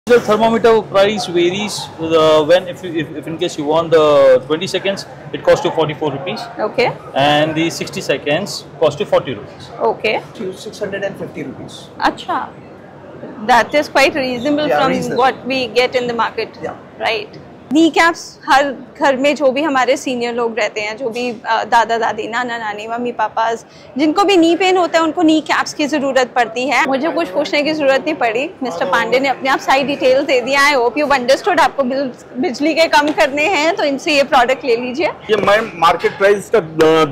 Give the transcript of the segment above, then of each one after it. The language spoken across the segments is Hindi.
The thermometer price varies when if in case you want the 20 seconds, it costs you 44 rupees. Okay. And the 60 seconds cost you 40 rupees. Okay. 650 rupees. Acha. That is quite reasonable from what we get in the market. Yeah. Right. Knee caps हर घर में जो भी हमारे सीनियर लोग रहते हैं, जो भी दादा दादी, नाना नानी, मम्मी पापा, जिनको भी नी पेन होता है उनको नी कैप्स की ज़रूरत पड़ती है। मुझे कुछ पूछने की ज़रूरत नहीं पड़ी, मिस्टर पांडे ने अपने आप सारी डिटेल्स दे दिया। I hope you understood. आपको बिजली के कम करने हैं तो इनसे ये प्रोडक्ट ले लीजिए। ये मार्केट प्राइस का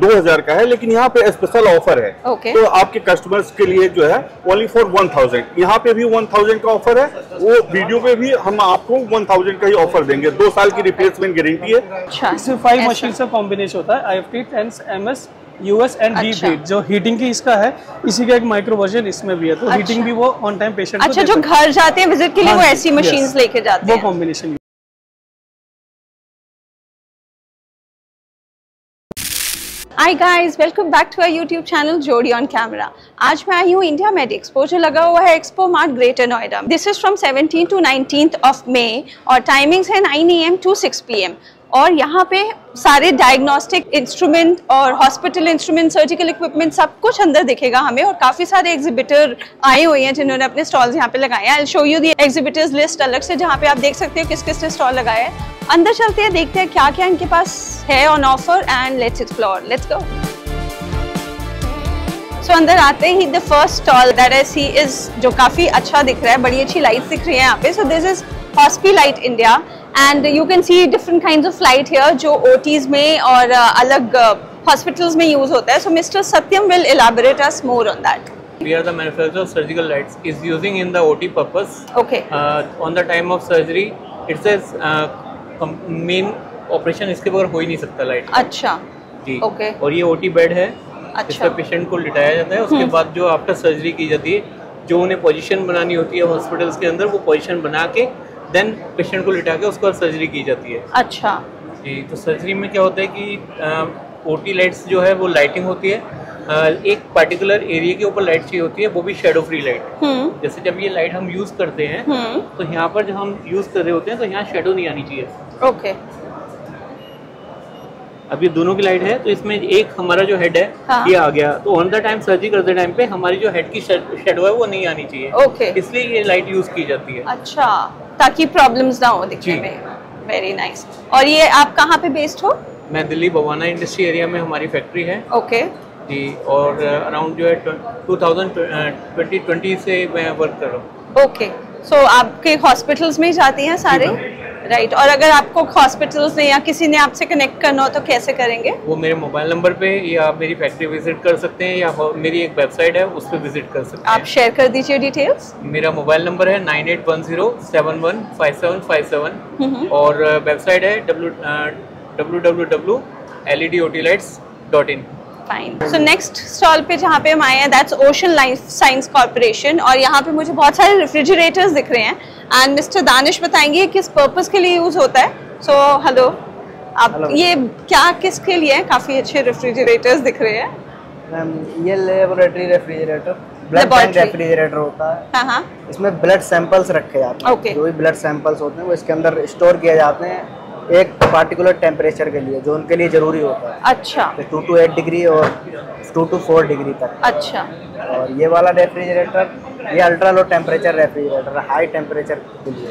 2000 का है, लेकिन यहाँ पे स्पेशल ऑफर है। Okay. तो आपके कस्टमर्स के लिए जो है ओनली फॉर 1000। यहाँ पे भी 1000 का ऑफर है, वो वीडियो पे भी हम आपको 1000 का ही ऑफर देंगे। 2 साल की रिप्लेसमेंट गारंटी है। अच्छा, इसमें 5 मशीन का कॉम्बिनेशन होता है, IFT, TENS, MS, US and deep heat. जो हीटिंग की इसका है, इसी का एक माइक्रो वर्जन इसमें भी है, तो हीटिंग भी वो ऑन टाइम पेशेंट को। अच्छा, जो घर जाते हैं विजिट के लिए वो ऐसी मशीन्स लेके जाते हैं, वो combination. Hi guys, welcome back to our YouTube channel Jodi on camera. आज मैं आई हूँ इंडिया मेड एक्सपो, जो लगा हुआ है Expo Mart Greater Noida. This is from 17 to 19 of May और टाइमिंग्स है 9 AM to 6 PM। और यहाँ पे सारे डायग्नोस्टिक इंस्ट्रूमेंट और हॉस्पिटल इंस्ट्रूमेंट, सर्जिकल इक्विपमेंट सब कुछ अंदर दिखेगा हमें। और काफ़ी सारे एग्जिबिटर आए हुए हैं जिन्होंने अपने स्टॉल्स यहाँ पे लगाए हैं। I will show you the exhibitors list अलग से, जहाँ पे आप देख सकते हो किस किस ने स्टॉल लगाया है। अंदर चलते हैं, देखते हैं क्या क्या इनके पास है on offer and let's explore. Let's go. So अंदर आते ही the first stall that I see is, जो काफ़ी अच्छा दिख रहा है, बड़ी अच्छी लाइट्स दिख रही है यहाँ पे। So this is hospi light India and you can see different kinds of light here जो OTs में और अलग hospitals में use होता है। So Mr. Satyam will elaborate us more on that. We are the manufacturer of surgical lights. Is using in the OT purpose. Okay. On the time of surgery, it's a main operation, इसके बगैर हो ही नहीं सकता लाइट। अच्छा। जी। Okay. और ये OT बेड है। अच्छा। इसमें पेशेंट को लिटाया जाता है, उसके बाद जो आफ्टर सर्जरी की जाती है, जो उन्हें पोजीशन बनानी होती है हॉस्पिटल्स के अंदर, वो पोजीशन बना के देन पेशेंट को लिटा के उसको सर्जरी की जाती है। अच्छा जी। तो सर्जरी में क्या होता है कि OT लाइट्स जो है वो लाइटिंग होती है, एक पर्टिकुलर एरिया के ऊपर लाइट चाहिए होती है, वो भी शेडो फ्री लाइट। जैसे जब ये लाइट हम यूज करते हैं तो यहाँ पर जब हम यूज कर रहे होते हैं तो यहाँ शेडो नहीं आनी चाहिए। ओके। अब ये दोनों की लाइट है, तो इसमें एक हमारा जो हेड है ये आ गया, तो ऑन द टाइम सर्जरी करते टाइम पे हमारी जो हेड की शेडो है वो नहीं आनी चाहिए। ओके। इसलिए ये लाइट यूज की जाती है। अच्छा, ताकि प्रॉब्लम्स ना हो दिखने में। Very nice. और ये आप कहाँ पे बेस्ड हो? मैं दिल्ली बवाना इंडस्ट्री एरिया में हमारी फैक्ट्री है। ओके जी। और अराउंड जो है 2020 से मैं वर्क कर रहा हूँ। ओके। सो आपके हॉस्पिटल्स में ही जाती हैं सारे? राइट। और अगर आपको हॉस्पिटल्स ने या किसी ने आपसे कनेक्ट करना हो तो कैसे करेंगे? वो मेरे मोबाइल नंबर पे या आप मेरी फैक्ट्री विजिट कर सकते हैं, या मेरी एक वेबसाइट है उस पर विजिट कर सकते हैं। आप शेयर कर दीजिए डिटेल्स। मेरा मोबाइल नंबर है 9810715757 और वेबसाइट है www.ledotlights.in। Fine. So next stall पे जहाँ पे हम आए हैं that's ocean life science corporation, और यहाँ पे मुझे बहुत सारे रेफ्रिजरेटर्स दिख रहे हैं एंड मिस्टर दानिश बताएंगे किस पर्पस के लिए यूज होता है। सो हेलो, आप ये क्या किसके लिए है? काफी अच्छे रेफ्रिजरेटर्स दिख रहे हैं। मैम ये laboratory refrigerator, blood bank refrigerator होता है। हाँ। इसमें ब्लड सैंपल्स रखे जाते हैं। Okay. जो भी ब्लड सैंपल्स होते हैं वो इसके अंदर स्टोर किए जाते हैं एक पार्टिकुलर टेम्परेचर के लिए, जो उनके लिए जरूरी होता है। अच्छा। 2 to 8 डिग्री और 2 to 4 डिग्री तक। अच्छा। और ये वाला रेफ्रिजरेटर ये ultra low temperature refrigerator, high temperature के लिए,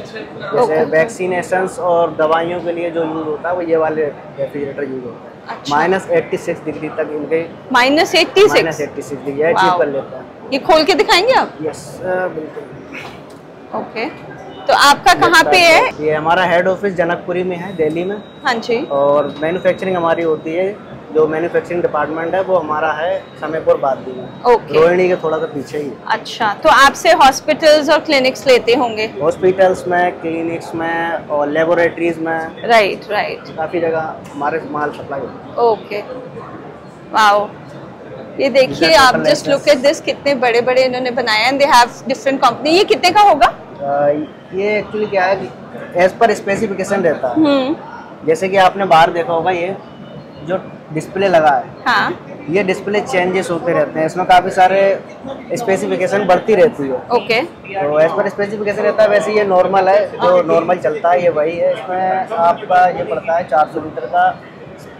जैसे वैक्सीनेशंस और दवाइयों के लिए जो यूज होता है वो ये वाले रेफ्रिजरेटर यूज होता है। अच्छा। -86 डिग्री तक इनके -86 डिग्री अचीव कर लेता है। ये खोल के दिखाएंगे आप? यस बिल्कुल। ओके। तो आपका कहाँ पे है? ये हमारा हेड ऑफिस जनकपुरी में है, दिल्ली में। हाँ जी। और मैन्युफैक्चरिंग हमारी होती है, जो मैन्युफैक्चरिंग डिपार्टमेंट है वो हमारा है समयपुर बादली में। ओके। रोहिणी के थोड़ा सा पीछे ही। अच्छा, तो आपसे हॉस्पिटल्स और क्लिनिक्स लेते होंगे? हॉस्पिटल्स में, क्लिनिक्स में और लेबोरेटरीज में। राइट। काफी जगह हमारे माल सप्लाई होता है। ओके। वाओ, ये देखिए आप, जस्ट लुक एट दिस, कितने बड़े बड़े इन्होंने बनाए हैं। They have different company. ये कितने का होगा? ये एक्चुअली क्या है कि एज पर स्पेसिफिकेशन रहता है। जैसे कि आपने बाहर देखा होगा, ये जो डिस्प्ले लगा है, हाँ, ये डिस्प्ले चेंजेस होते रहते हैं, इसमें काफ़ी सारे स्पेसिफिकेशन बढ़ती रहती है। ओके तो एज पर स्पेसिफिकेशन रहता है, वैसे ये नॉर्मल है, जो नॉर्मल चलता है ये वही है। इसमें आपका ये पड़ता है 400 लीटर का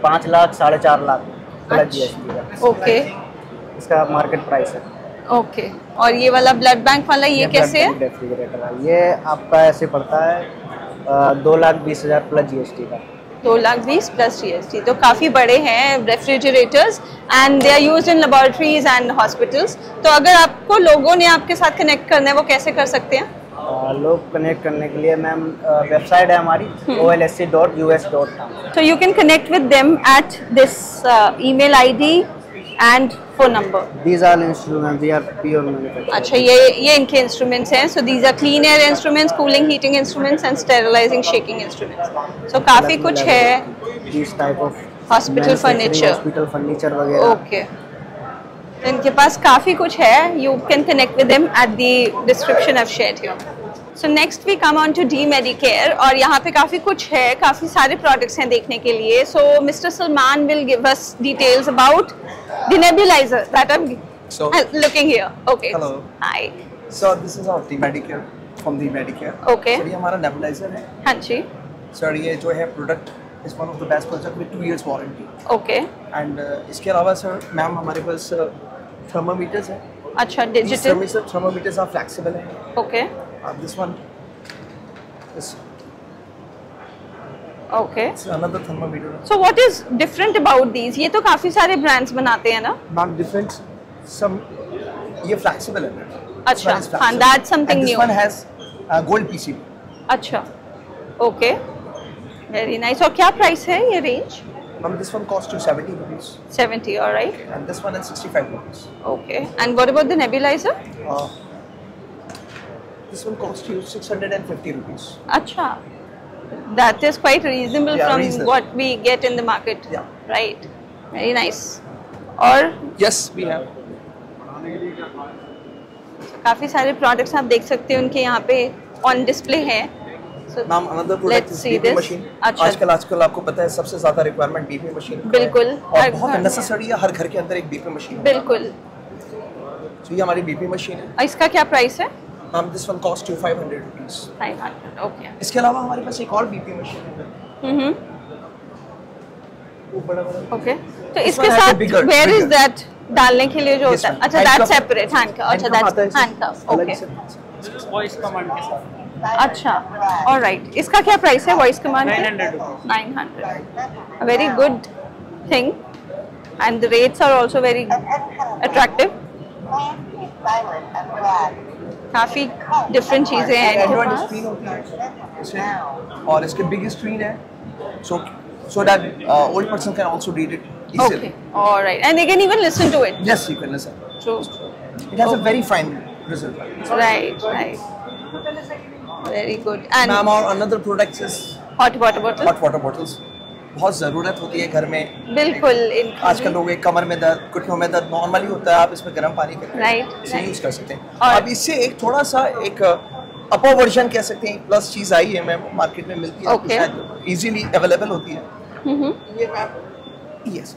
5 लाख 4.5 लाख प्लस GST का। ओके इसका मार्केट प्राइस है। ओके, और ये वाला ब्लड बैंक वाला ये कैसे है? रेफ्रिजरेटर है, ये आपका ऐसे पड़ता है 2,20,000 प्लस GST का। 2,20,000 प्लस GST, तो काफ़ी बड़े हैं refrigerators and they are used in laboratories and hospitals. तो अगर आपको लोगों ने आपके साथ कनेक्ट करना है, वो कैसे कर सकते हैं? लोग कनेक्ट करने के लिए मैम वेबसाइट है हमारी olsc.us.com। So you can connect with them at this email ID and phone number. These are instruments, they are pure manufacturing। अच्छा, ये इनके इंस्ट्रूमेंट्स हैं। So these are clean air instruments, cooling, heating instruments and sterilizing, shaking instruments। So काफ़ी कुछ है। This type of Hospital furniture। Hospital furniture वगैरह। Okay। तो इनके पास काफ़ी कुछ है। You can connect with them at the description I've shared here। So next we come on to D Medicare, और यहाँ पे काफ़ी कुछ है, काफ़ी सारे products हैं देखने के लिए। So Mr. Salman will give us details about the nebulizer that I'm looking here। Okay। Hello। Hi। So this is our D Medicare from D Medicare। Okay। So ये हमारा nebulizer है। हाँ जी। सर ये जो है product is one of the best product with 2 years warranty. Okay। And इसके अलावा सर मैम हमारे पास थर्मोमीटर्स है। अच्छा, डिजिटल। थर्मोमीटर्स आर फ्लेक्सिबल है। Okay। This one Okay। Another thermometer. So what is different about these? ये तो काफ़ी सारे brands बनाते हैं ना? मैम डिफरेंट सम ये फ्लेक्सिबल है। अच्छा, हाँ, that's something this new। One has gold PCB। अच्छा, ओके, वेरी नाइस। और क्या प्राइस है ये range? Ma'am this one cost to 70 rupees 70, alright. And this one is 65 rupees। Okay, and what about the nebuliser? This one costs you 650 rupees। अच्छा, that is quite reasonable Yeah, from reasonable। what we get in the market। Yeah। Right, very nice। और Yes, we have। काफ़ी सारे products आप देख सकते हैं, उनके यहाँ पे on display है। So ma'am another product let's is see BP this। Machine. अच्छा, आजकल आपको पता है सबसे ज्यादा रिक्वायरमेंट बीपी मशीन की है। बिल्कुल, और हर बहुत घर में। नेसेसरी है, हर घर के अंदर एक बीपी मशीन। बिल्कुल। तो ये हमारी बीपी मशीन है। और इसका क्या प्राइस है? Ma'am this one cost to 500 rupees। 500, ओके। इसके अलावा हमारे पास एक और बीपी मशीन है। वो बड़ा ओके, तो This इसके one has a साथ bigger- where is bigger। That डालने के लिए जो This होता है? one, अच्छा, handcuff। That separate handcuff. अच्छा, Handcuff आता है दैट्स इसमें। हैंडकफ, अलग ओके। से। वॉइस कमांड के साथ अच्छा, ऑलराइट। इसका क्या प्राइस है voice command? 900 900, very good thing and the rates are also very attractive. काफी डिफरेंट चीजें हैं इनके एंड्रॉइड पास। स्क्रीन होती है इसमें, और इसके बिग स्क्रीन है, so that old person can also read it easily। Okay, alright, and they can even listen to it। Yes, you can listen। True। It has a very fine result। Right, right, very good। And ma'am और another product is hot water bottle? hot water bottles। बहुत ज़रूरत होती है घर में। बिल्कुल। आजकल लोग एक कमर में दर्द, घुटनों में दर्द नॉर्मली होता है, आप इसमें गर्म पानी करके Right, इसे right। यूज कर सकते हैं। और- अब इससे एक थोड़ा सा एक अपर वर्जन कह सकते हैं, प्लस चीज आई है मैम, मार्केट में मिलती है, Okay। शायद इजीली अवेलेबल होती है। ये ma'am yes,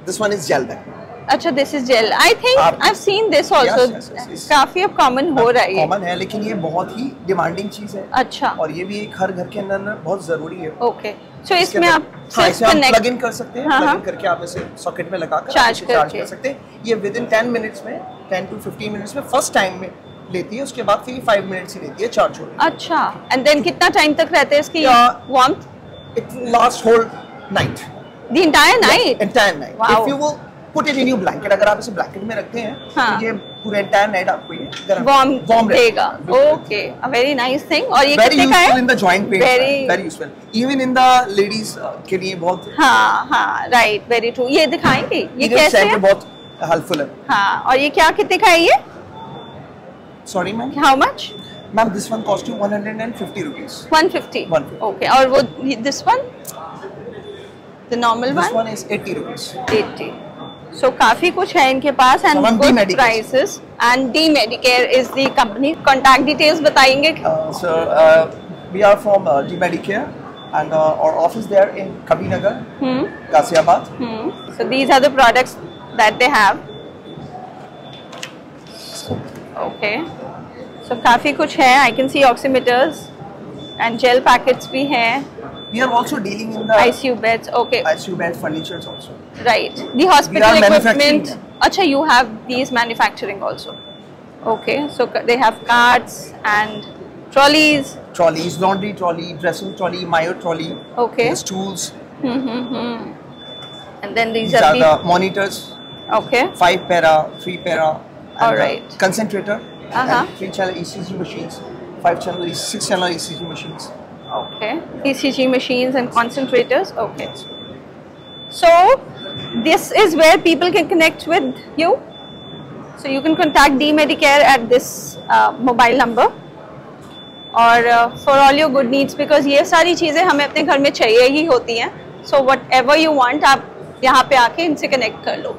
this one is gel bag. अच्छा, this is gel. I think I have seen this also. yes। काफी अब कॉमन हो रहा है ये। कॉमन है, लेकिन ये बहुत ही डिमांडिंग चीज है। अच्छा, और ये भी एक हर घर के अंदर ना बहुत जरूरी है। ओके। सो इसमें आप इसमें आप connect- प्लग इन कर सकते हैं, हाँ, प्लग हाँ। इन करके आप इसे सॉकेट में लगाकर Charge इसे चार्ज करके। कर सकते हैं। ये विद इन 10 मिनट्स में, 10 to 15 मिनट्स में फर्स्ट टाइम में लेती है, उसके बाद फिर 5 मिनट्स ही लेती है चार्ज होने। अच्छा, एंड देन कितना टाइम तक रहते हैं इसकी warmth? It last whole night, the entire night? Entire night. Wow। If you will put it in your blanket, अगर आप इसे ब्लैंकेट में रखते हैं हाँ। तो ये पूरे एंटायर नाइट आपको ये गर्म वार्म देगा। Okay, a very nice thing. और ये वेरी कितने का यूजफुल है? In the joint pain, Very- very useful even in the ladies के लिए बहुत। हाँ हाँ, राइट, वेरी ट्रू। ये दिखाएंगे ये period कैसे time है? में बहुत हेल्पफुल है। हाँ, और ये क्या कितने का है ये? Sorry ma'am. How much? Ma'am this one cost you 150 rupees। 150। 150। Okay, और वो this one, the normal This one? one is 80 rupees। 80। So काफी कुछ है इनके पास and From good D-Medicare। Prices. And D Medicare is the company. Contact details बताएंगे? So we are from D Medicare, and our office there in Kabinagar, Ghaziabad. So these are the products that they have. Okay. So काफी कुछ है. I can see oximeters and gel packets भी हैं. We are also dealing in the ICU beds. Okay. ICU bed furnitures also. Right. The hospital equipment. Acha, you have these manufacturing also. Okay. So they have carts and trolleys. Trolleys, laundry trolley, dressing trolley, mayo trolley. Okay. Stools. And then these These are are the monitors. Okay. 5 para, 3 para. And All right. Concentrator. Uh-huh. And 3-channel ECG machines. 5-channel, 6-channel ECG machines. Okay. ECG machines and concentrators. Okay. So this is where people can connect with you. So you can contact D Medicare at this mobile number. और for all your good needs, because ये सारी चीज़ें हमें अपने घर में चाहिए ही होती हैं. So whatever you want, आप यहाँ पे आके इनसे कनेक्ट कर लो.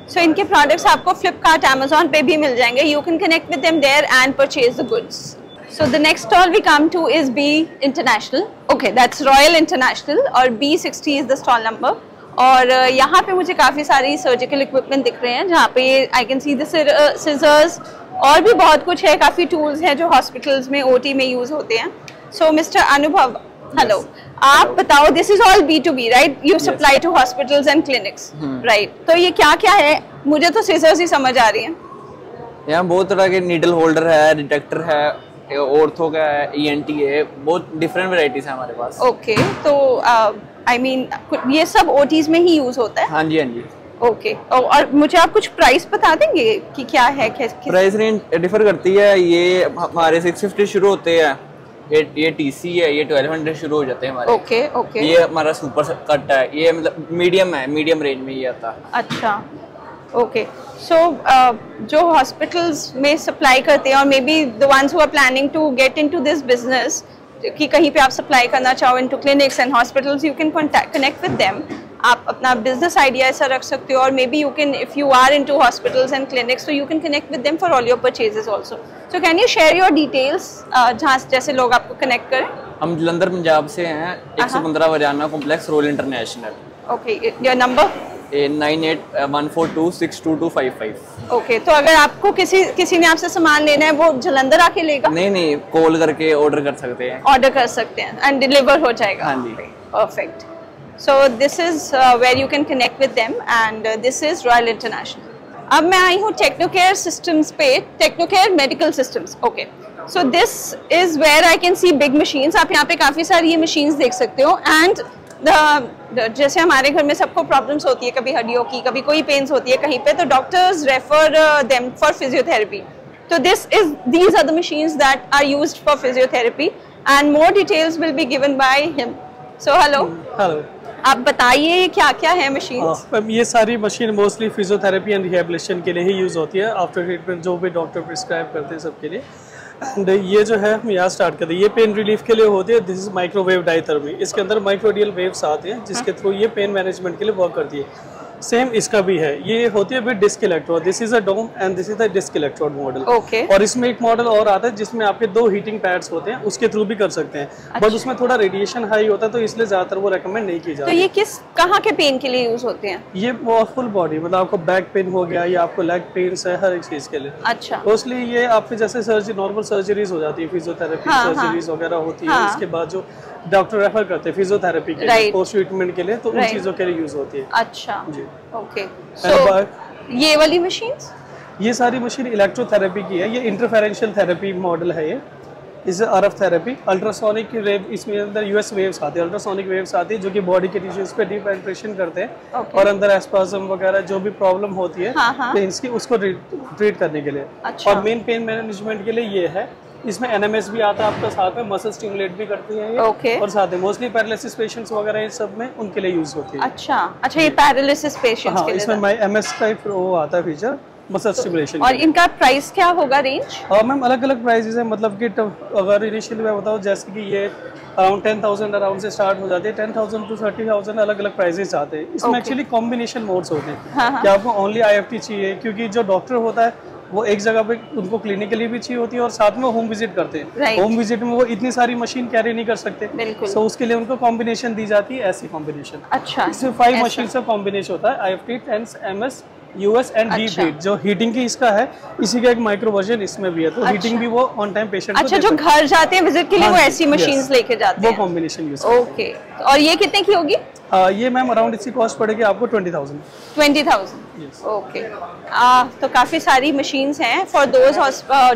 So इनके products आपको Flipkart, Amazon पे भी मिल जाएंगे. You can connect with them there and purchase the goods. So the next stall we come to is B International. Okay, that's Royal International और B60 is the stall number. और यहाँ पे मुझे काफ़ी सारी सर्जिकल इक्विपमेंट दिख रहे हैं जहाँ पे आई कैन सी द सिजर्स और भी बहुत कुछ है. काफ़ी टूल्स हैं जो हॉस्पिटल्स में OT में यूज़ होते हैं. सो मिस्टर अनुभव, हेलो, आप बताओ, this is all B2B right? You supply to hospitals and clinics right? तो ये क्या क्या है? मुझे तो सिजर्स ही समझ आ रही हैं. यहाँ बहुत तरह के नीडल होल्डर है, डिटेक्टर है, ऑर्थो का है, ENT है, बहुत डिफरेंट वैरायटीज है हमारे पास. ओके. तो आई मीन ये सब OTs में ही यूज होता है? हाँ जी, हाँ जी. ओके. और मुझे आप कुछ प्राइस बता देंगे कि क्या है? प्राइस रेंज डिफर करती है. ये हमारे 650 शुरू होते हैं. ये TC है, ये 1200 शुरू हो जाते हैं हमारे. ओके. ओके. ये हमारा सुपर कट है, ये मतलब मीडियम है, मीडियम रेंज में ये आता है. अच्छा. ओके. सो जो हॉस्पिटल्स में सप्लाई करते हैं और maybe the ones who are planning to get into this business, कि कहीं पे आप सप्लाई करना चाहो into clinics and hospitals, you can connect with them. आप अपना बिजनेस आइडिया ऐसा रख सकते हो और maybe you can, if you are into hospitals and clinics, तो you can connect with them for all your purchases also. So can you share your details जहाँ जैसे लोग आपको कनेक्ट करें? हम जलंधर पंजाब से हैं. 115 वजाना complex, Royal International. Okay. Your number? 9814262255. Okay. तो अगर आपको किसी ने आपसे सामान लेना है, वो जलंधर आके लेगा? नहीं, कॉल करके ऑर्डर कर सकते हैं. ऑर्डर कर सकते हैं एंड डिलीवर हो जाएगा. हाँ जी. Perfect. So this is where you can connect with them and this is Royal International. अब मैं आई हूँ टेक्नोकेयर सिस्टम्स पे, Technocare medical systems. Okay. So this is where I can see big machines. आप यहाँ पे काफ़ी सारी ये मशीन्स देख सकते हो. एंड जैसे हमारे घर में सबको प्रॉब्लम्स होती है, कभी हड्डियों की, कभी कोई पेन्स होती है कहीं पे, तो doctors refer them for physiotherapy. तो these are the machines that are used for physiotherapy and more details will be given by him. So hello. Hello. आप बताइए क्या क्या है मशीन्स? ये सारी machine mostly physiotherapy and rehabilitation के लिए ही यूज़ होती है. आफ्टर ट्रीटमेंट जो भी डॉक्टर प्रिस्क्राइब करते हैं सबके लिए. एंड ये जो है हम यहाँ स्टार्ट करते हैं, ये पेन रिलीफ के लिए होती है. This is microwave diathermy. इसके अंदर माइक्रोडियल वेव्स आते हैं जिसके थ्रू ये पेन मैनेजमेंट के लिए वर्क करती है. सेम इसका भी है, ये होती है with disc electrode. This is a dome and this is a disc electrode model. Okay. और इसमें एक मॉडल और आता है जिसमें आपके 2 हीटिंग पैड्स होते हैं, उसके थ्रू भी कर सकते हैं. बट उसमें थोड़ा रेडिएशन हाई होता है, तो इसलिए ज्यादातर वो रेकमेंड नहीं की जाती. तो ये कहाँ के पेन के लिए यूज होते हैं? ये फुल बॉडी, मतलब आपको बैक पेन हो गया या आपको लेग पेन्स है, हर एक चीज के लिए. अच्छा. मोस्टली ये आपके जैसे नॉर्मल सर्जरीज हो जाती है, फिजियोथेरेपी सर्जरीज वगैरह होती है. इसके बाद जो डॉक्टर रेफर करते हैं फिजियोथेरेपी के लिए, पोस्ट ट्रीटमेंट के लिए, तो उन चीजों के लिए यूज होती है. अच्छा जी. ओके. ये वाली मशीन्स, ये सारी मशीन इलेक्ट्रोथेरेपी की है. ये इंटरफेरेंशियल थेरेपी मॉडल है. ये इसे RF थेरेपी, अल्ट्रासोनिक वेव, इसमें अंदर US वेव्स आती है, अल्ट्रासोनिक वेव्स आती है जो कि बॉडी के टिश्यूज पे डीप पेनिट्रेशन करते हैं. और अंदर एस्पाज्म वगैरह जो भी प्रॉब्लम होती है पेन्स की, उसको ट्रीट करने के लिए. और मेन पेन मैनेजमेंट के लिए ये है. इसमें NMS भी आता है आपका साथ में, मसल स्टिमुलेट भी करती है ये. और साथ में मोस्टली पैरालिसिस पेशेंट्स वगैरह इन सब में उनके लिए यूज होती है. अच्छा. ये पैरालिसिस पेशेंट्स के लिए इसमें MS का वो आता है फीचर, मसल स्टिमुलेशन. और इनका प्राइस क्या होगा, रेंज? मैम अलग अलग प्राइसेस है. मतलब कि अगर इनिशियली मैं बताऊँ, जैसे कि ये अराउंड 10,000 अराउंड से स्टार्ट हो जाते हैं. 10,000 to 30,000 अलग अलग प्राइसेस आते हैं. इसमें एक्चुअली कॉम्बिनेशन मोड्स होते हैं कि आपको ओनली IFT चाहिए, क्योंकि जो डॉक्टर होता है वो एक जगह पे उनको क्लिनिकली भी चाहिए होती है और साथ में होम विजिट करते हैं। Right. होम विजिट में वो इतनी सारी मशीन कैरी नहीं कर सकते, बिल्कुल। सो उसके लिए उनको कॉम्बिनेशन दी जाती है, ऐसी कॉम्बिनेशन। अच्छा, इसमें 5 ऐसा। मशीन से कॉम्बिनेशन होता है, IFT, TENS, MS, US and deep अच्छा। हीट। जो हीटिंग की इसका है, इसी का एक माइक्रो वर्जन इसमें भी है, तो अच्छा। हीटिंग भी वो ऑन टाइम पेशेंट को अच्छा, दे जो सकते हैं। घर जाते हैं विजिट के लिए हाँ वो जी, ऐसी मशीन्स yes। लेके जाते वो हैं। कॉम्बिनेशन यूज ओके, और ये कितने की होगी? ये मैम अराउंड इसकी कॉस्ट पड़ेगी आपको 20,000। 20,000। Yes। ओके, तो काफ़ी सारी मशीन्स हैं for those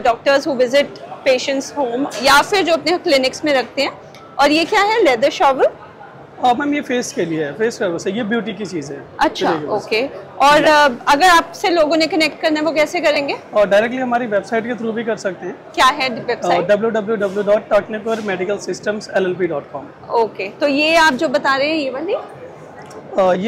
doctors who visit patients home या फिर जो अपने क्लिनिक्स में रखते हैं। और ये क्या है? Leather shower? मैम ये फेस के लिए है, फेस का वैसे ये ब्यूटी की चीज़ है। अच्छा, ओके। और अगर आपसे लोगों ने कनेक्ट करना है वो कैसे करेंगे? और डायरेक्टली हमारी वेबसाइट के थ्रू भी कर सकते हैं। क्या है वेबसाइट? www.technicormedicalsystemsllp.com। ओके, तो ये आप जो बता रहे हैं ये वाली?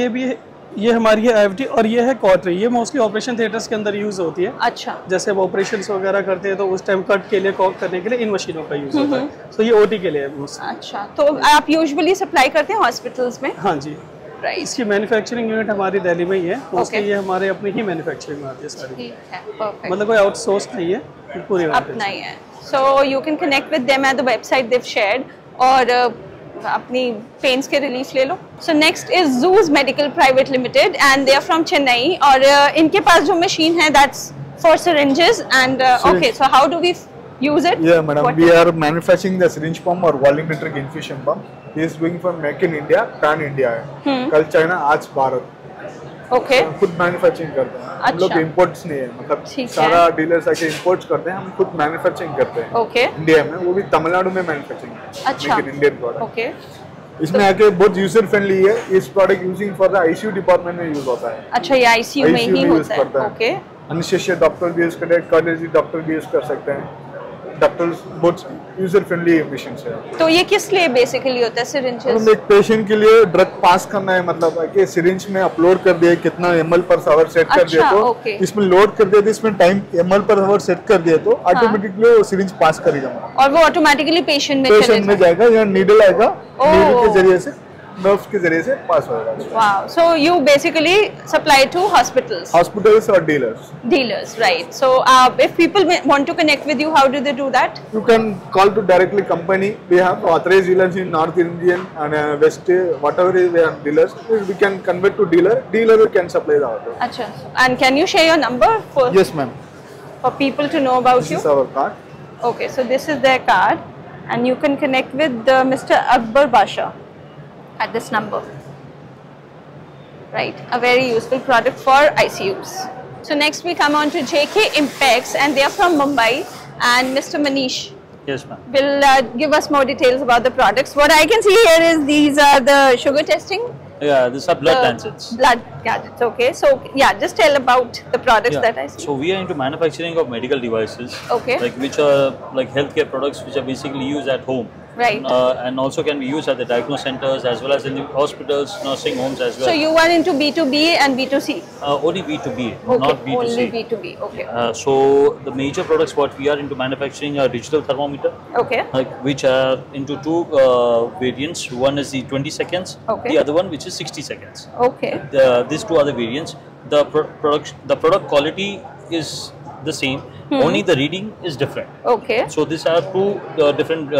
ये भी ये हमारी है IFT और ये है कॉटरी। ये मोस्टली ऑपरेशन थिएटर्स के अंदर यूज होती है। अच्छा, जैसे वो ऑपरेशंस वगैरह करते हैं तो उस टाइम कट के लिए, कॉक करने के लिए इन मशीनों का यूज होता है। तो ये OT के लिए है mostly। अच्छा, तो आप यूजुअली सप्लाई करते हैं हॉस्पिटल्स में? हाँ जी, राइट, इसकी मैन्युफैक्चरिंग यूनिट हमारी दिल्ली में ही है। Okay। उसके ये हमारे अपनी ही मैन्युफैक्चरिंग में आती है सारी, ठीक है, परफेक्ट। मतलब कोई आउटसोर्स नहीं है, पूरी अपना ही है। So you can connect with them at the website देव शेयर्ड और अपनी पेन्स के रिलीफ ले लो। So next is juice medical private limited and they are from Chennai और इनके पास जो मशीन है that's for syringes and okay, so how do we use it? Yeah, madam, What we is- are manufacturing the syringe pump or volumetric infusion pump. He is doing for Make in India, Pan India है। कल चाइना, आज भारत। Okay, खुद मैन्युफैक्चरिंग करते हैं हम लोग, अच्छा। इम्पोर्ट्स नहीं है, मतलब ठीक है। सारा डीलर्स आके इम्पोर्ट्स करते हैं, हम खुद मैन्युफैक्चरिंग करते हैं okay, इंडिया में, वो भी तमिलनाडु में मैन्युफैक्चरिंग। अच्छा। Make in Indian product. okay, इसमें आके बहुत यूजर फ्रेंडली है। इस product using for the ICU department में यूज होता है। अच्छा, ये ICU में ही यूज होता है। करता है। ओके, एनेस्थीसिया डॉक्टर भी यूज करते हैं, कार्डियोलॉजी डॉक्टर भी यूज कर सकते हैं। डॉक्टर्स बहुत यूजर फ्रेंडली मशीन है। तो ये किस लिए बेसिकली होता है syringes? मतलब एक पेशेंट के लिए ड्रग पास करना है, मतलब कि सिरिंज में अपलोड कर दिया कितना ml पर आवर सेट कर दिया अच्छा, तो ओके। इसमें लोड कर दिया तो इसमें time ml per hour set कर दिया तो ऑटोमेटिकली वो सिरिंज पास करेगा, और वो ऑटोमेटिकली पेशेंट में पेशेंट में जाएगा या नीडल आएगा, नीडल के जरिए से, नर्व्स के जरिए से पास होगा। Wow, so you basically supply to hospitals, hospitals और dealers. dealers, right? So if people want to connect with you, how do they do that? You can call to directly company. We have authorized dealers in North Indian and West, whatever is we have dealers. We can convert to dealer. Dealer can supply the order. Acha, and can you share your number for Yes, ma'am. for people to know about This you? is our card. Okay, so this is their card, and you can connect with Mr. Akbar Basha at this number. Right, a very useful product for ICUs. So next we come on to JK Impex, and they are from Mumbai, and Mr. Manish Yes, ma'am. will give us more details about the products. What I can see here is these are the sugar testing. Yeah, these are blood the lancets. Blood gadgets. Okay, so yeah, just tell about the products Yeah. that I see. So we are into manufacturing of medical devices, Okay. like which are like healthcare products which are basically used at home, Right. and also can be used at the diagnosis centers as well as in the hospitals, nursing homes as well. So you are into B2B and B2C. Only B2B, Okay, not B2C. only B2B. Okay. So the major products what we are into manufacturing are digital thermometer, Okay. like which are into two variants. One is the 20 seconds, Okay. the other one which is 60 seconds. Okay. These two other variants. The product quality is the same, only the reading is different. Okay. So these are two different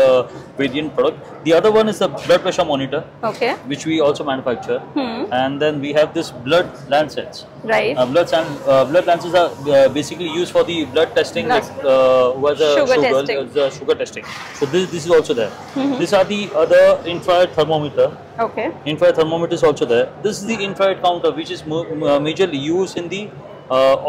variant product. The other one is the blood pressure monitor, Okay. which we also manufacture, and then we have this blood lancets. Right. Blood lancets are basically used for the blood testing, Blood. like who has a Sugar sugar, testing. the sugar testing. So this is also there. These are the other infrared thermometer. Okay. Infrared thermometer is also there. This is the infrared counter, which is majorly used in the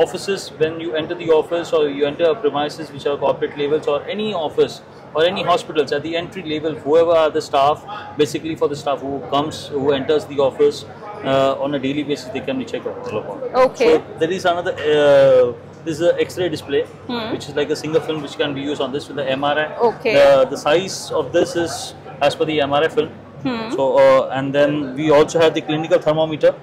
offices. When you enter the office or you enter premises which are corporate levels, or any office or any hospitals, at the entry level, whoever are the staff, basically for the staff who comes, who enters the office on a daily basis, they can be checked out upon. Okay. So there is another. This is an X-ray display, which is like a single film which can be used on this with the MRI. Okay. The size of this is as per the MRI film. So and then we also have the clinical thermometer,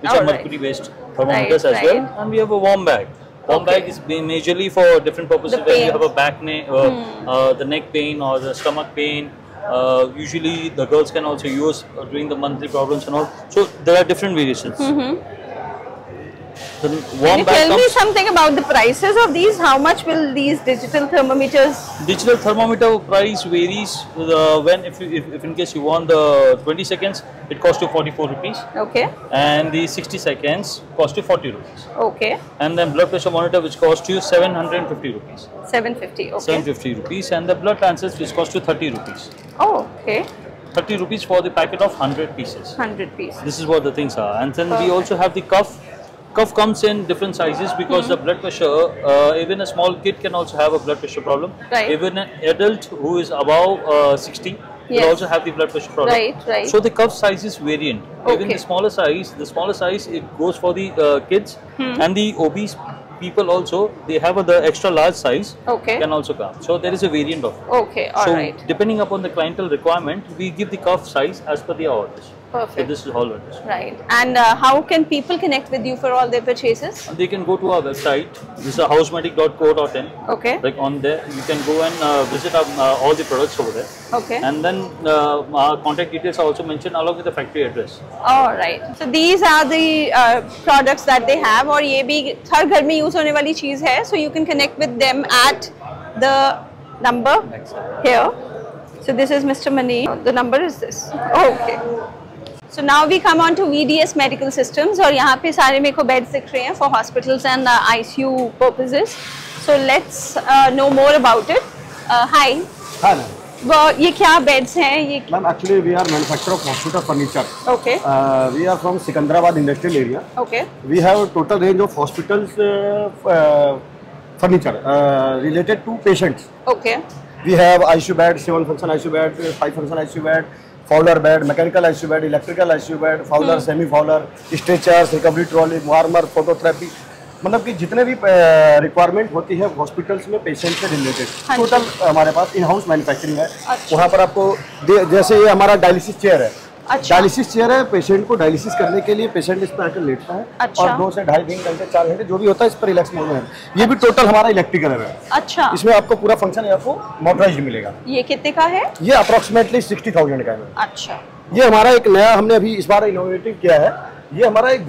which are Alright. mercury based thermometers as Right, well, right. and we have a warm bag. Warm Okay. bag is majorly for different purposes. The When you pain. have a back the neck pain or the stomach pain. Usually the girls can also use during the monthly problems and all. So there are different variations. The Can warm you bag tell me comes. something about the prices of these? How much will these digital thermometers? Digital thermometer price varies when if in case you want the 20 seconds, it costs you 44 rupees, Okay, and the 60 seconds cost you 40 rupees. okay, And then blood pressure monitor, which costs you 750 rupees. 750. Okay. 750 rupees, and the blood lancets, which cost you 30 rupees. Oh, okay. 30 rupees for the packet of 100 pieces. 100 pieces. This is what the things are. And then we also have the cuff. Cuff comes in different sizes because the blood pressure, even a small kid can also have a blood pressure problem. Right. Even an adult who is above 60 will Yes. also have the blood pressure problem. Right, right. So the cuff size is variant. Even Okay. the smaller size, it goes for the kids and the obese people also. They have the extra large size. Okay. Can also come. So there is a variant of it. Okay, all So right. depending upon the clientele requirement, we give the cuff size as per their orders. So Perfect. this is all it is. Right. And how can people connect with you for all their purchases? They can go to our website. This is housemedic.co.in. Okay. Like on there, you can go and visit all the products over there. Okay. And then our contact details are also mentioned along with the factory address. All right. So these are the products that they have, और ये भी हर घर में यूज होने वाली चीज है. So you can connect with them at the number here. So this is Mr. Mani. The number is this. Okay. So now we come on to VDS Medical Systems, और यहाँ पे सारे मेरे को बेड्स दिख रहे हैं for hospitals and ICU purposes. So let's know more about it. Hi. हाँ मैम. वो ये क्या बेड्स हैं ये? Ma'am actually we are manufacture of hospital furniture. Okay. We are from Secunderabad industrial area. Okay. We have a total range of hospitals furniture related to patients. Okay. We have ICU bed, 7 function ICU bed, 5 function ICU bed, Fowler bed, mechanical ICU bed, electrical ICU bed, Fowler, semi-Fowler, stretchers, recovery trolley, warmer, phototherapy. मतलब कि जितने भी रिक्वायरमेंट होती है हॉस्पिटल्स में पेशेंट से रिलेटेड टोटल हमारे पास इन हाउस मैन्युफैक्चरिंग है. वहाँ पर आपको जैसे ये हमारा डायलिसिस चेयर है. डायलिसिस चेयर है. पेशेंट को डायलिसिस करने के लिए पेशेंट इस पर आकर लेटता है और 2 से 2.5 घंटे 4 घंटे जो भी होता है इस पर रिलैक्स मोड में है. ये भी टोटल हमारा इलेक्ट्रिकल है. अच्छा. इसमें आपको पूरा फंक्शन आपको मोटराइज्ड मिलेगा. ये कितने का है? ये अप्रोक्सीमेटली 60,000 का है. अच्छा. ये हमारा एक नया हमने अभी इस बार इनोवेटिव किया है. ये हमारा एक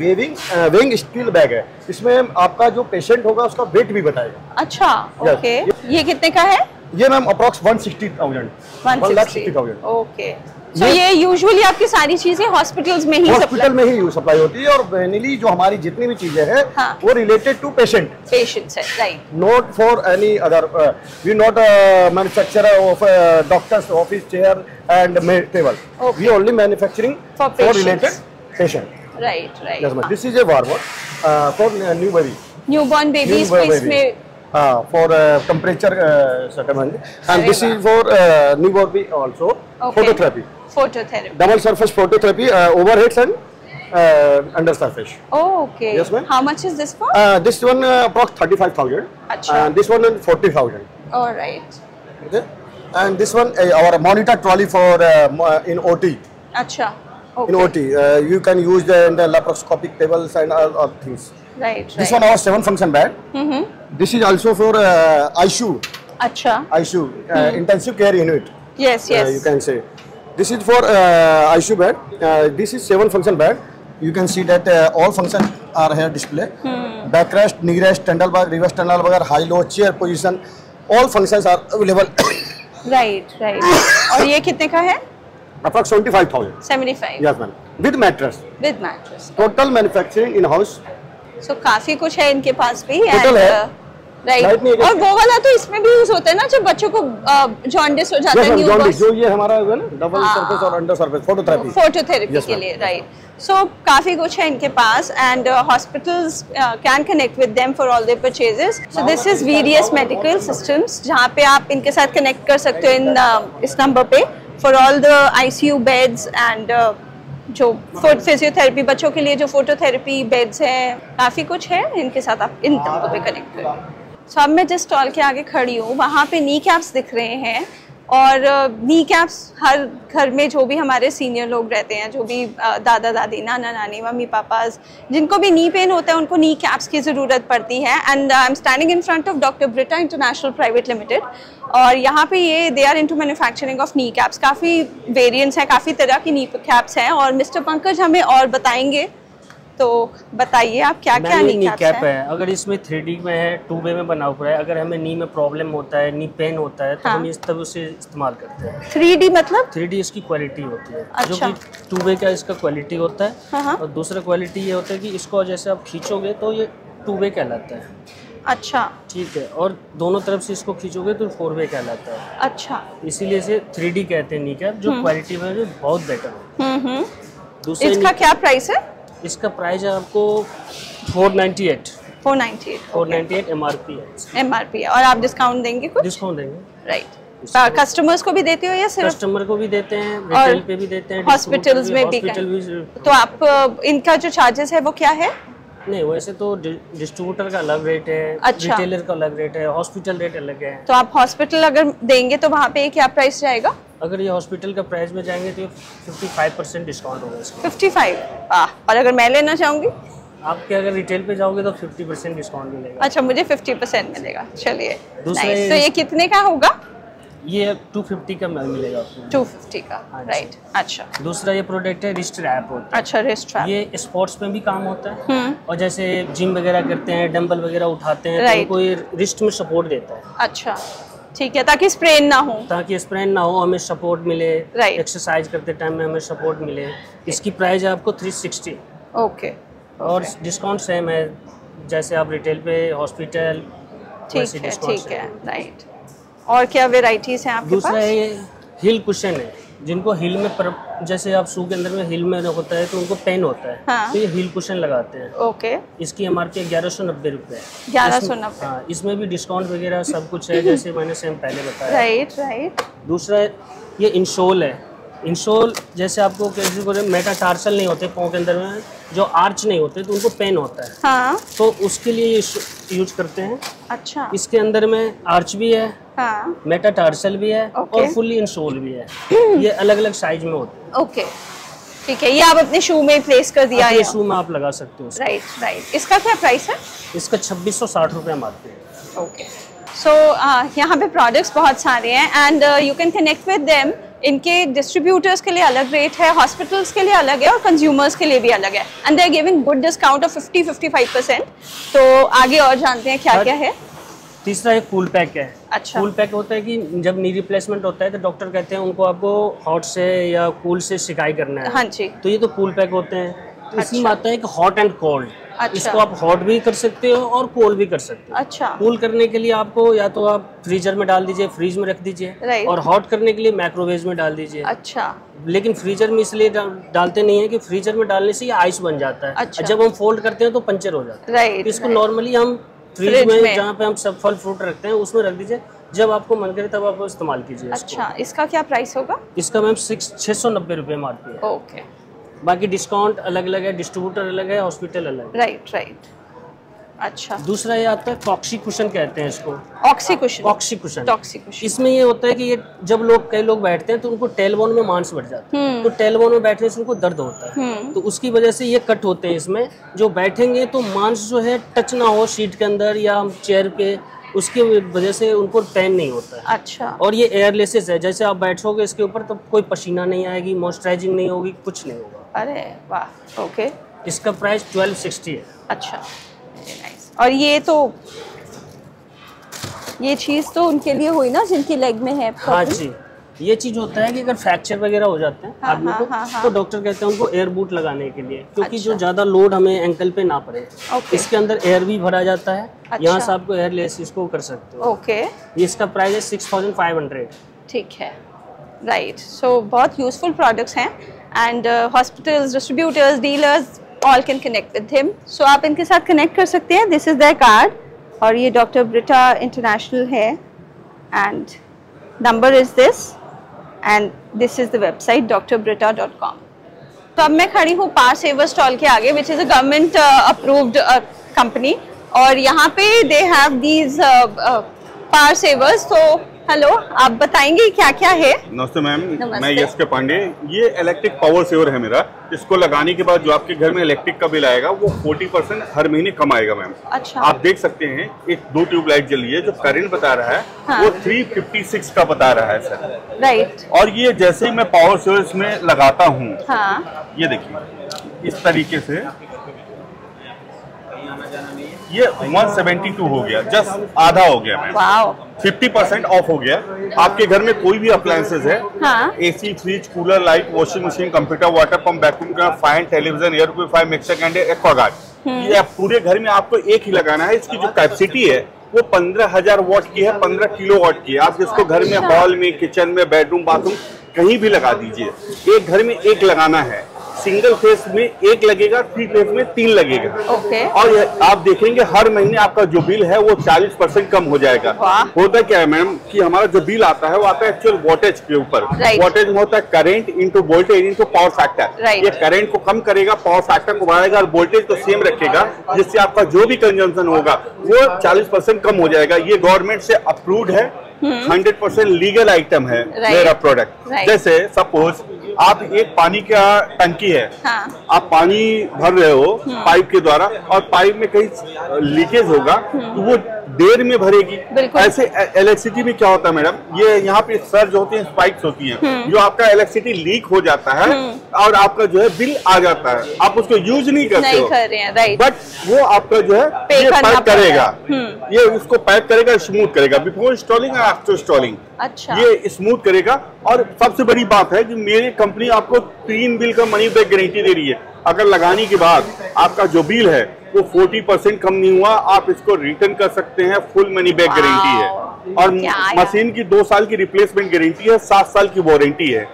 वेइंग स्टील बैग है. इसमें आपका जो पेशेंट होगा उसका वेट भी बताएगा. अच्छा. ओके. ये कितने का है? ये मैम अप्रोक्स 160,000. 1,60,000. ओके. So ये यूजुअली आपकी सारी चीजें हॉस्पिटल्स में ही हॉस्पिटल में ही सप्लाई होती है. और मेनली जो हमारी जितनी भी चीजें हैं वो रिलेटेड टू पेशेंट्स है. Right. Not for any other. We not manufacturer of doctors office chair and table. We only manufacturing for related patient. Right, right. This is a warmer for new baby. Newborn babies को इसमें for temperature settlement, and this is for newborn baby also. Phototherapy. Phototherapy. Double surface phototherapy, overheads and under surface. Oh, okay. Yes, ma'am. How much is this for? This one approx 35,000. Achha. And this one 40,000. All right. Okay. And this one our monitor trolley for in OT. अच्छा. Okay. In OT, you can use the laparoscopic tables and all things. Right. This one our 7 function bed. This is also for ICU. अच्छा. ICU, intensive care unit. Yes, yes. You can say. This is for ICU bed. This is 7 function bed. You can see that all functions are here display. Backrest, knee rest, tendal bar, reverse tendal bar, high low, chair position. All functions are available. Right, right. और ये कितने का है? Approx 75,000. 75. Yes, ma'am. With mattress. With mattress. Total manufacturing in house. So काफी कुछ है इनके पास भी. Total है. राइट. और वो वाला तो इसमें भी यूज होता है ना जब बच्चों को जॉन्डिस हो जाता है. जॉन्डिस जो ये हमारा है ना डबल सरफेस और अंडर सरफेस फोटोथेरेपी के लिए. राइट. सो काफी कुछ है इनके पास and hospitals can connect with them for all their purchases. So this is VDS medical systems जहाँ पे आप इनके साथ कनेक्ट कर सकते हो इन इस नंबर पे for all the ICU beds and जो फिजियोथेरेपी बच्चों के लिए जो फोटोथेरेपी बेड्स हैं. काफ़ी कुछ है इनके साथ आप इन नंबर पे कनेक्ट करें. सो अब मैं जिस स्टॉल के आगे खड़ी हूँ वहाँ पे नी कैप्स दिख रहे हैं और नी कैप्स हर घर में जो भी हमारे सीनियर लोग रहते हैं, जो भी दादा दादी, नाना नानी, मम्मी पापाज, जिनको भी नी पेन होता है उनको नी कैप्स की ज़रूरत पड़ती है. And I am standing in front of doctor Brita international private limited और यहाँ पे ये they are into manufacturing of knee caps. काफ़ी वेरिएंट्स हैं, काफ़ी तरह की नी कैप्स हैं और मिस्टर पंकज हमें और बताएंगे तो बताइए आप क्या क्या नी कैप है। अगर इसमें 3D में है, 2 वे में बना हुआ है, अगर हमें नी में प्रॉब्लम होता है, नी पेन होता है, तो हम इस तरह से इस्तेमाल करते हैं। 3D मतलब 3D इसकी क्वालिटी होती है। अच्छा। जो कि 2 वे का इसका क्वालिटी होता है। और दूसरा क्वालिटी ये होता है कि इसको जैसे आप खींचोगे तो ये 2 वे कहलाता है। अच्छा, ठीक है। और दोनों तरफ से इसको खींचोगे तो 4 वे कहलाता है। अच्छा, इसीलिए इसे 3D कहते हैं नी कैप, जो क्वालिटी में बहुत बेटर है। दूसरा इसका क्या प्राइस है? इसका प्राइस है आपको 498 MRP है। MRP है। और आप डिस्काउंट देंगे कुछ? डिस्काउंट देंगे, राइट। कस्टमर्स को भी देते हो या सिर्फ कस्टमर को भी देते हैं, रिटेल पे भी देते हैं, हॉस्पिटल्स में भी? तो आप इनका जो चार्जेस है वो क्या है? नहीं, वैसे तो डिस्ट्रीब्यूटर का अलग रेट है, अच्छा। रिटेलर का अलग रेट है, हॉस्पिटल रेट अलग है। तो आप हॉस्पिटल अगर देंगे तो वहाँ पे क्या प्राइस जाएगा? अगर ये हॉस्पिटल का प्राइस में जाएंगे तो 55% डिस्काउंट होगा इसका। 55? और अगर मैं लेना चाहूँगी? आपके अगर रिटेल पे जाओगे तो 50% डिस्काउंट मिलेगा। अच्छा, मुझे 50% मिलेगा। चलिए, दूसरा तो ये कितने का होगा? ये 250 का मिलेगा आपको। 250 का, राइट। अच्छा, दूसरा ये प्रोडक्ट है रिस्ट रैप होता है। अच्छा, रिस्ट रैप। ये स्पोर्ट्स में भी काम होता है। और जैसे जिम वगैरह करते हैं, डंबल वगैरह उठाते हैं, तो उनको ये रिस्ट में सपोर्ट देता है। अच्छा, ठीक है, ताकि स्प्रेन ना हो। ताकि स्प्रेन ना हो, हमें सपोर्ट मिले, एक्सरसाइज करते टाइम में हमें सपोर्ट मिले। इसकी प्राइस है आपको 360। ओके। और डिस्काउंट सेम है जैसे आप रिटेल पे, हॉस्पिटल। ठीक है, राइट। और क्या वेराइटीज हैं आपके पास? दूसरा है ये हिल कुशन है, जिनको हिल में जैसे आप शू के अंदर में हिल में होता है तो उनको पेन होता है। हाँ। तो ये हिल कुशन लगाते हैं। ओके। इसकी MRP 1190 रुपये है। 1190। हाँ, इसमें भी डिस्काउंट वगैरह सब कुछ है, जैसे मैंने सेम पहले बताया। राइट। दूसरा ये इंसोल है। इंसोल जैसे आपको किसी को मेटाटार्सल नहीं होते पाँव के अंदर में, जो आर्च नहीं होते तो उनको पेन होता है। हाँ। तो उसके लिए ये यूज करते हैं। अच्छा। इसके अंदर में आर्च भी है, हाँ। मेटाटार्सल भी है, और फुल्ली इंसोल भी है। ये अलग अलग साइज में होते हैं। ओके, ठीक है। ये आप अपने शू में प्लेस कर दिया है? शू में आप लगा सकते हो। राइट। इसका क्या प्राइस है? इसका 2660 रुपये मारते हैं। ओके। सो यहाँ पे प्रोडक्ट्स बहुत सारे हैं and you can connect with them. इनके डिस्ट्रीब्यूटर्स के लिए अलग रेट है, हॉस्पिटल्स के लिए अलग है और कंज्यूमर्स के लिए भी अलग है। And they are giving good discount of 50-55%। तो आगे और जानते हैं क्या क्या है। तीसरा एक कूल पैक है। अच्छा। कूल पैक होता है कि जब नी रिप्लेसमेंट होता है तो डॉक्टर कहते हैं उनको आपको हॉट से या कूल से सिकाई करना है। हाँ जी। तो ये तो कूल पैक होते हैं। तो इसमें आता है कि हॉट एंड कोल्ड। अच्छा। इसको आप हॉट भी कर सकते हो और कोल्ड भी कर सकते हो। अच्छा। कूल करने के लिए आपको या तो आप फ्रीजर में डाल दीजिए, फ्रीज में रख दीजिए, और हॉट करने के लिए माइक्रोवेव में डाल दीजिए। अच्छा। लेकिन फ्रीजर में इसलिए डालते नहीं है कि फ्रीजर में डालने से ये आइस बन जाता है। अच्छा। जब हम फोल्ड करते हैं तो पंचर हो जाता है। राइट। इसको नॉर्मली हम फ्रिज में जहाँ पे हम सब फल फ्रूट रखते हैं उसमें रख दीजिए, जब आपको मन करे तब आप इस्तेमाल कीजिए। अच्छा, इसका क्या प्राइस होगा? इसका मैम 690 रुपये मारती है। ओके। बाकी डिस्काउंट अलग अलग है, डिस्ट्रीब्यूटर अलग है, हॉस्पिटल अलग है। राइट। अच्छा। दूसरा ये आता है ऑक्सी कुशन कहते हैं इसको। Oxy cushion. इसमें ये होता है कि ये जब कई लोग बैठते हैं तो उनको टेलबोन में मांस बढ़ जाता है, तो टेलबोन में बैठने से उनको दर्द होता है, तो उसकी वजह से ये कट होते हैं। इसमें जो बैठेंगे तो मांस जो है टच ना हो सीट के अंदर या चेयर पे, उसकी वजह से उनको पेन नहीं होता है। अच्छा। और ये एयरलेसेस है, जैसे आप बैठोगे इसके ऊपर तो कोई पसीना नहीं आएगी, मॉइस्चराइजिंग नहीं होगी, कुछ नहीं होगा। अरे वाह। ओके। इसका प्राइस 1260 है। अच्छा, और ये चीज़ तो उनके लिए हुई ना जिनकी लेग में है। हाँ जी, ये चीज होता है कि अगर फ्रैक्चर वगैरह हो जाते हैं आदमी को, तो डॉक्टर कहते हैं उनको एयर बूट लगाने के लिए, क्योंकि जो ज्यादा लोड हमें एंकल पे ना पड़े। इसके अंदर एयर भी भरा जाता है। यहाँ से आपको एयर लेस इसको कर सकते हो। ओके। इसका प्राइस है 6500। ठीक है, राइट। सो बहुत यूजफुल प्रोडक्ट्स हैं and hospitals, distributors, dealers all can connect with him. So आप इनके साथ कनेक्ट कर सकते हैं। दिस इज देयर कार्ड और ये डॉक्टर ब्रिटा इंटरनेशनल है and number is this and this is the website drbrita.com। तो अब मैं खड़ी हूँ पार सेवर स्टॉल के आगे, which is a government approved company, और यहाँ पे दे हैव दीज पार सेवर्स। तो हेलो, आप बताएंगे क्या क्या है? नमस्ते मैम, मैं यश के पांडे। ये इलेक्ट्रिक पावर सेवर है मेरा। इसको लगाने के बाद जो आपके घर में इलेक्ट्रिक का बिल आएगा वो 40% हर महीने कम आएगा मैम। अच्छा। आप देख सकते हैं एक 2 ट्यूबलाइट जली है, जो करंट बता रहा है वो 356 का बता रहा है सर। राइट। और ये जैसे ही मैं पावर सेवर इसमें लगाता हूँ, हाँ। ये देखिए इस तरीके से ये 172 हो गया, जस्ट आधा हो गया मैम। वाओ, 50% ऑफ हो गया। आपके घर में कोई भी अप्लायंसेस है, हाँ। AC, fridge, cooler, light, washing machine, computer, water pump, vacuum cleaner, fan, television, air purifier, mixer grinder, Aquaguard, ये पूरे घर में आपको एक ही लगाना है। इसकी जो कैपेसिटी है वो 15,000 वॉट की है, 15 किलो वॉट की है। आप इसको घर में, हॉल में, किचन में, बेडरूम, बाथरूम कहीं भी लगा दीजिए। एक घर में एक लगाना है। सिंगल फेस में एक लगेगा, 3 फेस में 3 लगेगा। और आप देखेंगे हर महीने आपका जो बिल है वो 40% कम हो जाएगा। होता क्या है मैम कि हमारा जो बिल आता है वो आता है एक्चुअल वोल्टेज के ऊपर। वोल्टेज में होता है current into voltage into power factor. ये करंट को कम करेगा, पावर फैक्टर को बढ़ाएगा, और वोल्टेज को सेम रखेगा, जिससे आपका जो भी कंजम्पशन होगा वो 40% कम हो जाएगा। ये गवर्नमेंट से अप्रूव्ड है, 100% लीगल आइटम है मेरा प्रोडक्ट। जैसे सपोज आप एक पानी का टंकी है, आप पानी भर रहे हो पाइप के द्वारा, और पाइप में कहीं लीकेज होगा तो वो देर में भरेगी। ऐसे इलेक्ट्रिसिटी में क्या होता है मैडम, ये यहाँ पे सर्ज होती है, स्पाइक्स होती हैं, जो आपका इलेक्ट्रिसिटी लीक हो जाता है और आपका जो है बिल आ जाता है। आप उसको यूज नहीं करते हो, बट वो आपका जो है ये पैक करेगा, ये उसको पैक करेगा, स्मूथ करेगा बिफोर इंस्टॉलिंग और आफ्टर इंस्टॉलिंग। अच्छा, ये स्मूथ करेगा। और सबसे बड़ी बात है कि मेरी कंपनी आपको 3 बिल का मनी बैक गारंटी दे रही है। अगर लगाने के बाद आपका जो बिल है वो 40% कम नहीं हुआ, आप इसको रिटर्न कर सकते हैं, फुल मनी बैक गारंटी है। और मशीन की 2 साल की रिप्लेसमेंट गारंटी है, 7 साल की वारंटी है।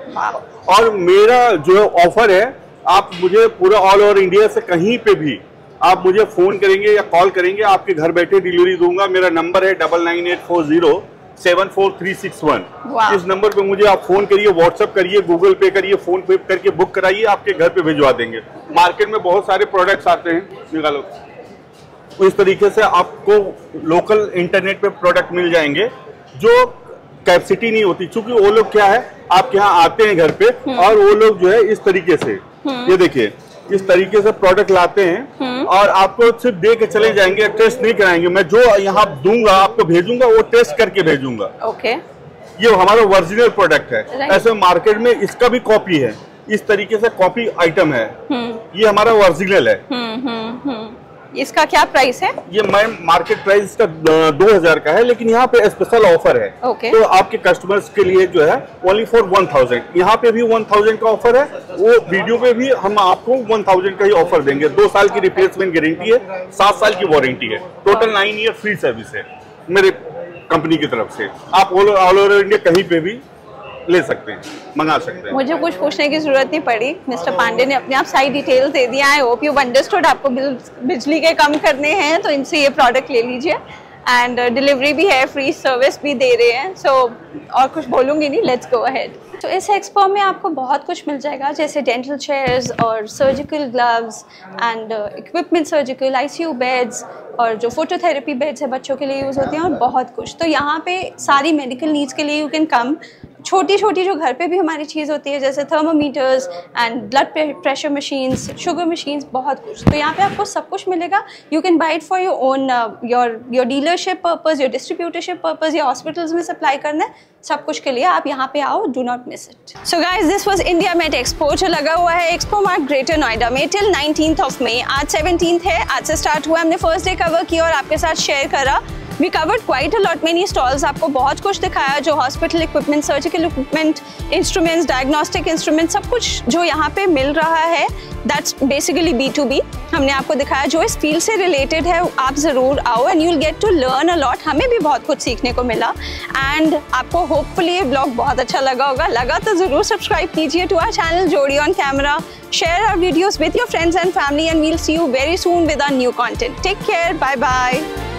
और मेरा जो ऑफर है, आप मुझे पूरा ऑल ओवर इंडिया से कहीं पे भी आप मुझे फोन करेंगे या कॉल करेंगे, आपके घर बैठे डिलीवरी दूंगा। मेरा नंबर है 9984074361। इस नंबर पे मुझे आप फोन करिए, व्हाट्सएप करिए, गूगल पे करिए, फोन पे करके बुक कराइए, आपके घर पे भिजवा देंगे। मार्केट में बहुत सारे प्रोडक्ट्स आते हैं, निकालो। इस तरीके से आपको लोकल इंटरनेट पे प्रोडक्ट मिल जाएंगे जो कैपेसिटी नहीं होती। क्योंकि वो लोग क्या है, आपके यहाँ आते हैं घर पे और वो लोग जो है इस तरीके से, ये देखिए इस तरीके से प्रोडक्ट लाते हैं और आपको सिर्फ दे के चले जाएंगे, टेस्ट नहीं कराएंगे। मैं जो यहाँ दूंगा आपको भेजूंगा, वो टेस्ट करके भेजूंगा। ये हमारा ओरिजिनल प्रोडक्ट है। ऐसे मार्केट में इसका भी कॉपी है, इस तरीके से कॉपी आइटम है। ये हमारा ओरिजिनल है। इसका क्या प्राइस है? ये मार्केट प्राइस इसका 2000 का है, लेकिन यहाँ पे स्पेशल ऑफर है। तो आपके कस्टमर्स के लिए जो है ओनली फॉर 1000। यहाँ पे भी 1000 का ऑफर है, वो वीडियो पे भी हम आपको 1000 का ही ऑफर देंगे। 2 साल की रिप्लेसमेंट गारंटी है, 7 साल की वारंटी है, टोटल 9 ईयर फ्री सर्विस है मेरे कंपनी की तरफ से। आप ऑल ओवर इंडिया कहीं पे भी ले सकते हैं, मंगा सकते हैं। मुझे कुछ पूछने की जरूरत नहीं पड़ी, मिस्टर पांडे ने अपने आप सारी डिटेल्स दे दिया। I hope you understood. आपको बिजली के कम करने हैं तो इनसे ये प्रोडक्ट ले लीजिए, एंड डिलीवरी भी है, फ्री सर्विस भी दे रहे हैं। सो और कुछ बोलूँगी नहीं, लेट्स गो अहेड। तो इस एक्सपो में आपको बहुत कुछ मिल जाएगा, जैसे डेंटल चेयर्स और surgical gloves and equipment, surgical ICU beds, और जो फोटोथेरेपी बेड्स है बच्चों के लिए यूज़ होते हैं, और बहुत कुछ। तो यहाँ पे सारी मेडिकल नीड्स के लिए यू कैन कम। छोटी छोटी जो घर पे भी हमारी चीज़ होती है, जैसे thermometers and blood pressure machines, sugar machines, बहुत कुछ। तो यहाँ पे आपको सब कुछ मिलेगा। You can buy it for your own, your dealership purpose, your distributorship purpose, या हॉस्पिटल्स में सप्लाई करना है, सब कुछ के लिए आप यहाँ पे आओ। Do not miss it. So guys, this was India made expo, जो लगा हुआ है एक्सपो मार्ट ग्रेटर नोएडा में टिल 19th मई। आज 17th है, आज से स्टार्ट हुआ। हमने फर्स्ट डे कवर किया और आपके साथ शेयर करा। We covered quite a lot many stalls, आपको बहुत कुछ दिखाया, जो hospital equipment, surgical equipment, instruments, diagnostic instrument, सब कुछ जो यहाँ पे मिल रहा है, दैट्स बेसिकली B2B। हमने आपको दिखाया जो इस फील्ड से रिलेटेड है। आप ज़रूर आओ and you will get to learn a lot. हमें भी बहुत कुछ सीखने को मिला, एंड आपको होपफुली ये ब्लॉग बहुत अच्छा लगा होगा। लगा तो ज़रूर सब्सक्राइब कीजिए to our channel Jodi on camera. Share our videos with your friends and family, and we'll see you very soon with our new content. Take care. Bye bye.